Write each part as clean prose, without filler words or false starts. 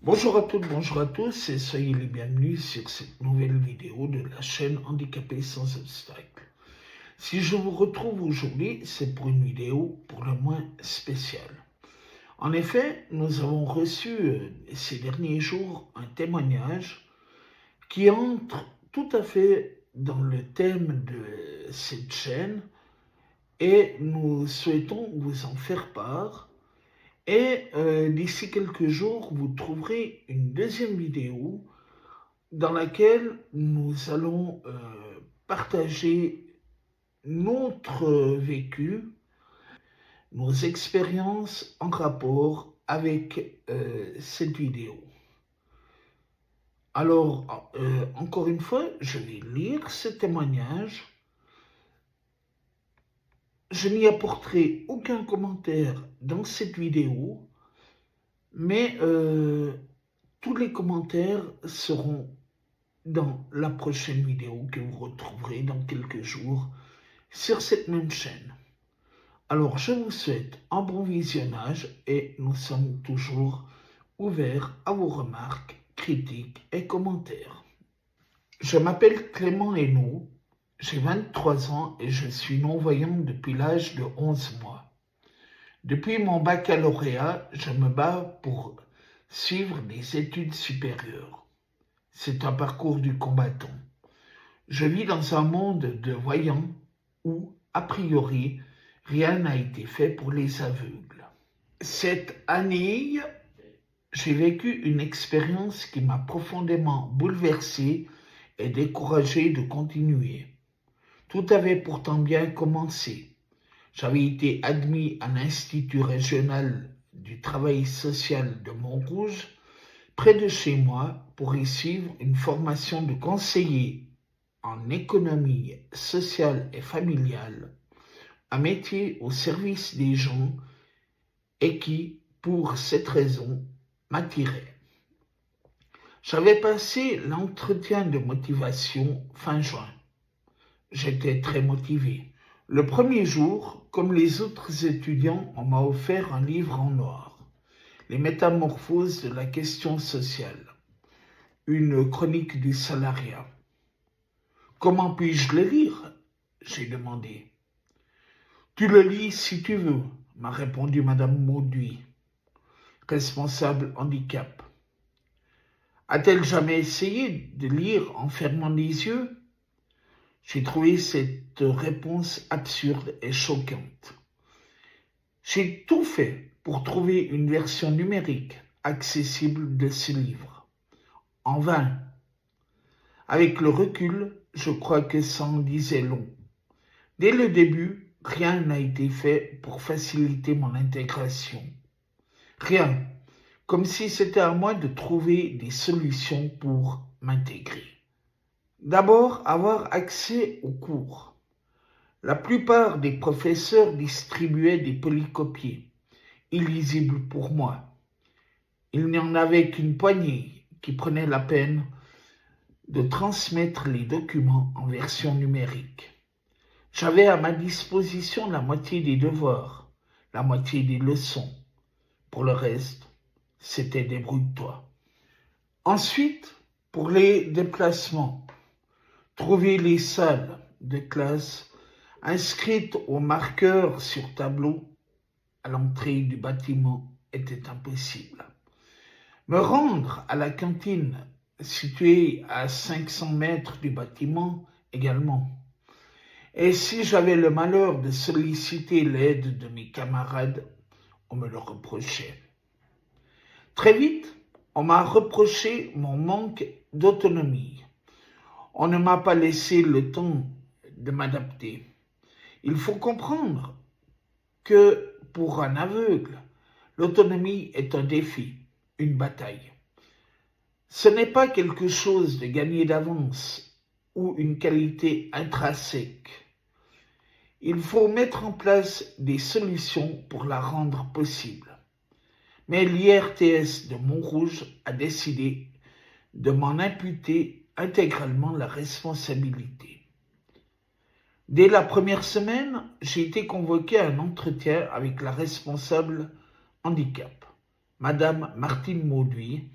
Bonjour à toutes, bonjour à tous et soyez les bienvenus sur cette nouvelle vidéo de la chaîne Handicapés sans obstacle. Si je vous retrouve aujourd'hui, c'est pour une vidéo pour le moins spéciale. En effet, nous avons reçu ces derniers jours un témoignage qui entre tout à fait dans le thème de cette chaîne et nous souhaitons vous en faire part. Et d'ici quelques jours, vous trouverez une deuxième vidéo dans laquelle nous allons partager notre vécu, nos expériences en rapport avec cette vidéo. Alors, encore une fois, je vais lire ce témoignage. Je n'y apporterai aucun commentaire dans cette vidéo, mais tous les commentaires seront dans la prochaine vidéo que vous retrouverez dans quelques jours sur cette même chaîne. Alors, je vous souhaite un bon visionnage et nous sommes toujours ouverts à vos remarques, critiques et commentaires. Je m'appelle Clément Hainaut, j'ai 23 ans et je suis non-voyant depuis l'âge de 11 mois. Depuis mon baccalauréat, je me bats pour suivre des études supérieures. C'est un parcours du combattant. Je vis dans un monde de voyants où, a priori, rien n'a été fait pour les aveugles. Cette année, j'ai vécu une expérience qui m'a profondément bouleversé et découragé de continuer. Tout avait pourtant bien commencé. J'avais été admis à l'Institut régional du travail social de Montrouge, près de chez moi, pour y suivre une formation de conseiller en économie sociale et familiale, un métier au service des gens et qui, pour cette raison, m'attirait. J'avais passé l'entretien de motivation fin juin. J'étais très motivé. Le premier jour, comme les autres étudiants, on m'a offert un livre en noir, Les métamorphoses de la question sociale, une chronique du salariat. Comment puis-je le lire ? J'ai demandé. Tu le lis si tu veux, m'a répondu Madame Mauduit, responsable handicap. A-t-elle jamais essayé de lire en fermant les yeux ? J'ai trouvé cette réponse absurde et choquante. J'ai tout fait pour trouver une version numérique accessible de ce livre. En vain. Avec le recul, je crois que ça en disait long. Dès le début, rien n'a été fait pour faciliter mon intégration. Rien, comme si c'était à moi de trouver des solutions pour m'intégrer. D'abord, avoir accès aux cours. La plupart des professeurs distribuaient des polycopiés, illisibles pour moi. Il n'y en avait qu'une poignée qui prenait la peine de transmettre les documents en version numérique. J'avais à ma disposition la moitié des devoirs, la moitié des leçons. Pour le reste, c'était débrouille-toi. Ensuite, pour les déplacements, trouver les salles de classe inscrites au marqueur sur tableau à l'entrée du bâtiment était impossible. Me rendre à la cantine située à 500 mètres du bâtiment également. Et si j'avais le malheur de solliciter l'aide de mes camarades, on me le reprochait. Très vite, on m'a reproché mon manque d'autonomie. On ne m'a pas laissé le temps de m'adapter. Il faut comprendre que pour un aveugle, l'autonomie est un défi, une bataille. Ce n'est pas quelque chose de gagné d'avance ou une qualité intrinsèque. Il faut mettre en place des solutions pour la rendre possible. Mais l'IRTS de Montrouge a décidé de m'en imputer intégralement la responsabilité. Dès la première semaine, j'ai été convoqué à un entretien avec la responsable handicap, Madame Martine Mauduit,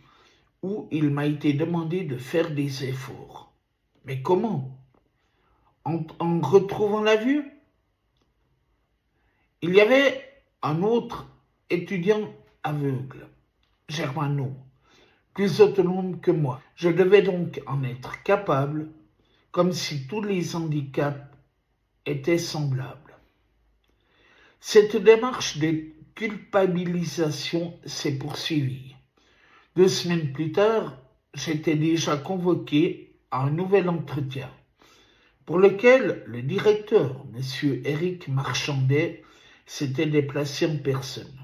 où il m'a été demandé de faire des efforts. Mais comment? En retrouvant la vue? Il y avait un autre étudiant aveugle, Germano, plus autonome que moi. Je devais donc en être capable, comme si tous les handicaps étaient semblables. Cette démarche de culpabilisation s'est poursuivie. 2 semaines plus tard, j'étais déjà convoqué à un nouvel entretien, pour lequel le directeur, M. Éric Marchandet, s'était déplacé en personne.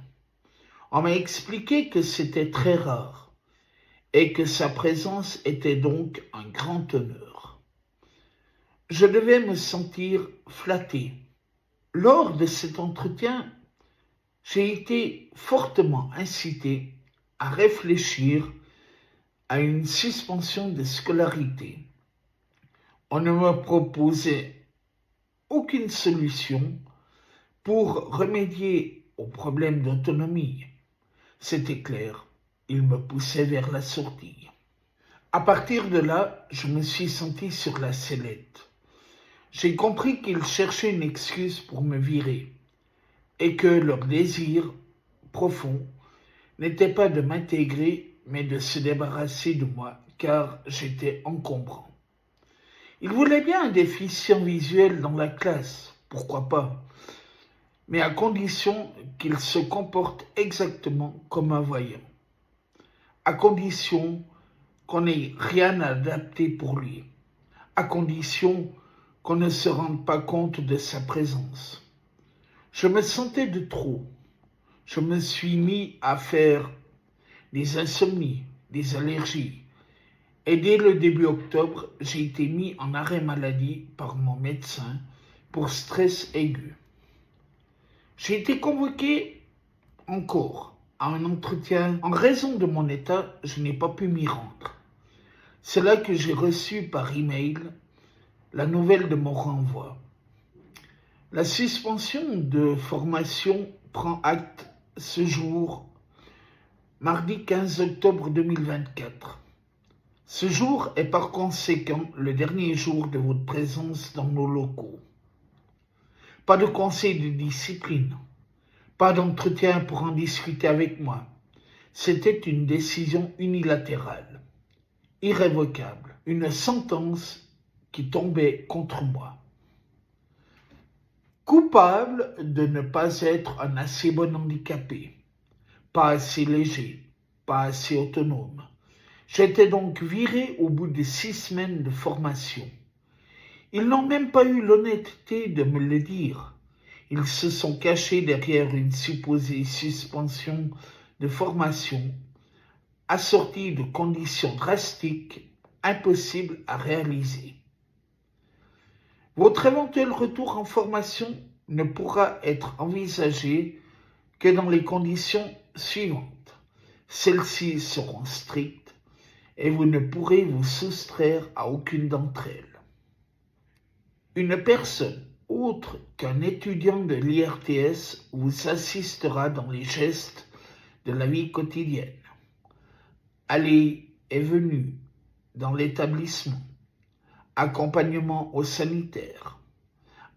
On m'a expliqué que c'était très rare et que sa présence était donc un grand honneur. Je devais me sentir flatté. Lors de cet entretien, j'ai été fortement incité à réfléchir à une suspension de scolarité. On ne me proposait aucune solution pour remédier au problème d'autonomie. C'était clair, il me poussait vers la sortie. À partir de là, je me suis senti sur la sellette. J'ai compris qu'ils cherchaient une excuse pour me virer et que leur désir profond n'était pas de m'intégrer, mais de se débarrasser de moi, car j'étais encombrant. Ils voulaient bien un déficient visuel dans la classe, pourquoi pas, mais à condition qu'il se comporte exactement comme un voyant, à condition qu'on n'ait rien à adapter pour lui, à condition qu'on ne se rende pas compte de sa présence. Je me sentais de trop. Je me suis mis à faire des insomnies, des allergies. Et dès le début octobre, j'ai été mis en arrêt maladie par mon médecin pour stress aigu. J'ai été convoqué encore à un entretien. En raison de mon état, je n'ai pas pu m'y rendre. C'est là que j'ai reçu par email la nouvelle de mon renvoi. La suspension de formation prend acte ce jour, mardi 15 octobre 2024. Ce jour est par conséquent le dernier jour de votre présence dans nos locaux. Pas de conseil de discipline, pas d'entretien pour en discuter avec moi. C'était une décision unilatérale, irrévocable, une sentence qui tombait contre moi. Coupable de ne pas être un assez bon handicapé, pas assez léger, pas assez autonome. J'étais donc viré au bout de 6 semaines de formation. Ils n'ont même pas eu l'honnêteté de me le dire. Ils se sont cachés derrière une supposée suspension de formation, assortie de conditions drastiques, impossibles à réaliser. Votre éventuel retour en formation ne pourra être envisagé que dans les conditions suivantes. Celles-ci seront strictes et vous ne pourrez vous soustraire à aucune d'entre elles. Une personne autre qu'un étudiant de l'IRTS vous assistera dans les gestes de la vie quotidienne. Aller et venue dans l'établissement, accompagnement au sanitaire,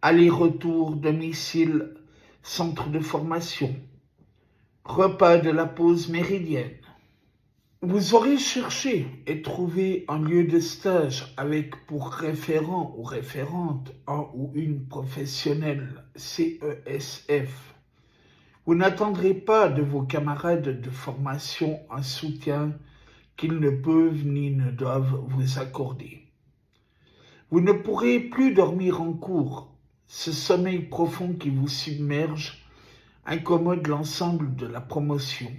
aller-retour domicile, centre de formation, repas de la pause méridienne. Vous aurez cherché et trouvé un lieu de stage avec pour référent ou référente un ou une professionnelle CESF. Vous n'attendrez pas de vos camarades de formation un soutien qu'ils ne peuvent ni ne doivent vous accorder. Vous ne pourrez plus dormir en cours. Ce sommeil profond qui vous submerge incommode l'ensemble de la promotion.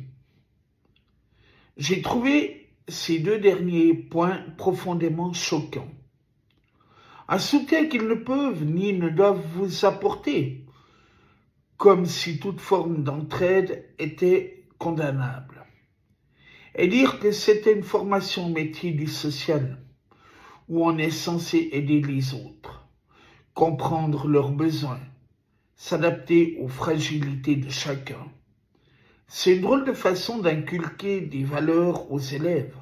J'ai trouvé ces 2 derniers points profondément choquants. Un soutien qu'ils ne peuvent ni ne doivent vous apporter, comme si toute forme d'entraide était condamnable. Et dire que c'était une formation au métier du social, où on est censé aider les autres, comprendre leurs besoins, s'adapter aux fragilités de chacun. C'est une drôle de façon d'inculquer des valeurs aux élèves.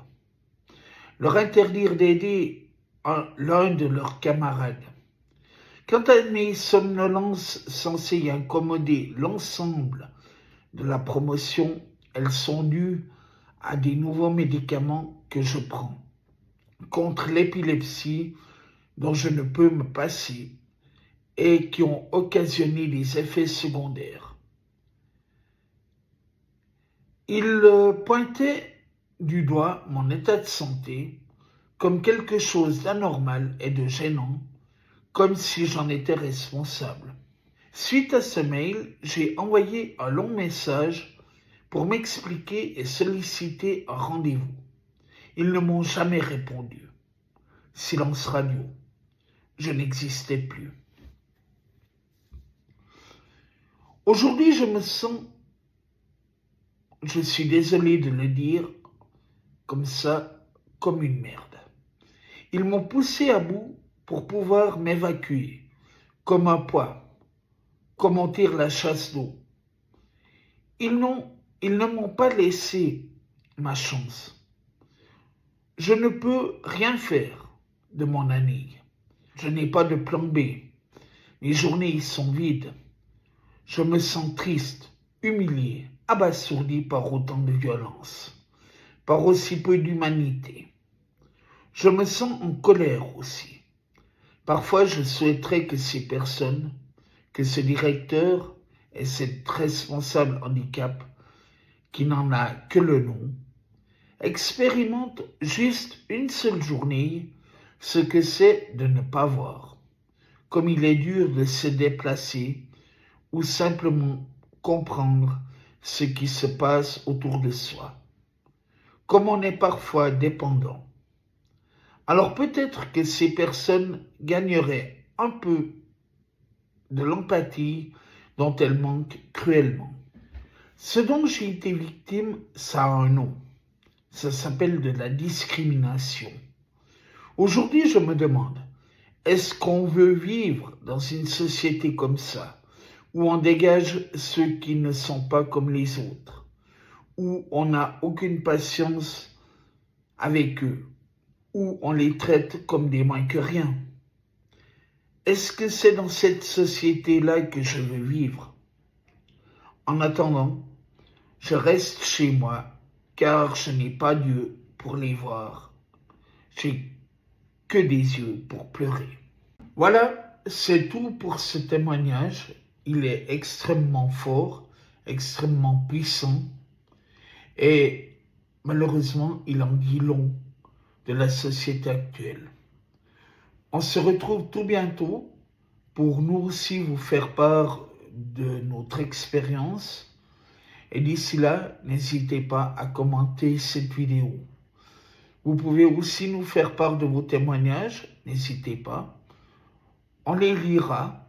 leur interdire d'aider l'un de leurs camarades. Quant à mes somnolences censées incommoder l'ensemble de la promotion, elles sont dues à des nouveaux médicaments que je prends contre l'épilepsie dont je ne peux me passer et qui ont occasionné des effets secondaires. Il pointait du doigt mon état de santé comme quelque chose d'anormal et de gênant, comme si j'en étais responsable. Suite à ce mail, j'ai envoyé un long message pour m'expliquer et solliciter un rendez-vous. Ils ne m'ont jamais répondu. Silence radio. Je n'existais plus. Aujourd'hui, je suis désolé de le dire comme ça, comme une merde. Ils m'ont poussé à bout pour pouvoir m'évacuer, comme un poids, comme on tire la chasse d'eau. Ils ne m'ont pas laissé ma chance. Je ne peux rien faire de mon année. Je n'ai pas de plan B. Les journées sont vides. Je me sens triste, humilié, abasourdi par autant de violence, par aussi peu d'humanité. Je me sens en colère aussi. Parfois, je souhaiterais que ces personnes, que ce directeur et cette responsable handicap, qui n'en a que le nom, expérimentent juste une seule journée ce que c'est de ne pas voir, comme il est dur de se déplacer ou simplement comprendre ce qui se passe autour de soi, comme on est parfois dépendant. Alors peut-être que ces personnes gagneraient un peu de l'empathie dont elles manquent cruellement. Ce dont j'ai été victime, ça a un nom. Ça s'appelle de la discrimination. Aujourd'hui, je me demande, est-ce qu'on veut vivre dans une société comme ça, où on dégage ceux qui ne sont pas comme les autres, où on n'a aucune patience avec eux, où on les traite comme des moins que rien? Est-ce que c'est dans cette société-là que je veux vivre? En attendant, je reste chez moi, car je n'ai pas d'yeux pour les voir. J'ai que des yeux pour pleurer. Voilà, c'est tout pour ce témoignage. Il est extrêmement fort, extrêmement puissant, et malheureusement, il en dit long de la société actuelle. On se retrouve tout bientôt pour nous aussi vous faire part de notre expérience. Et d'ici là, n'hésitez pas à commenter cette vidéo. Vous pouvez aussi nous faire part de vos témoignages, n'hésitez pas. On les lira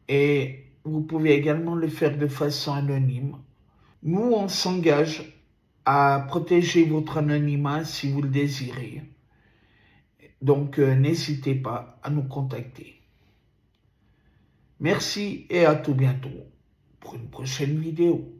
et vous pouvez également le faire de façon anonyme. Nous, on s'engage à protéger votre anonymat si vous le désirez. Donc, n'hésitez pas à nous contacter. Merci et à tout bientôt pour une prochaine vidéo.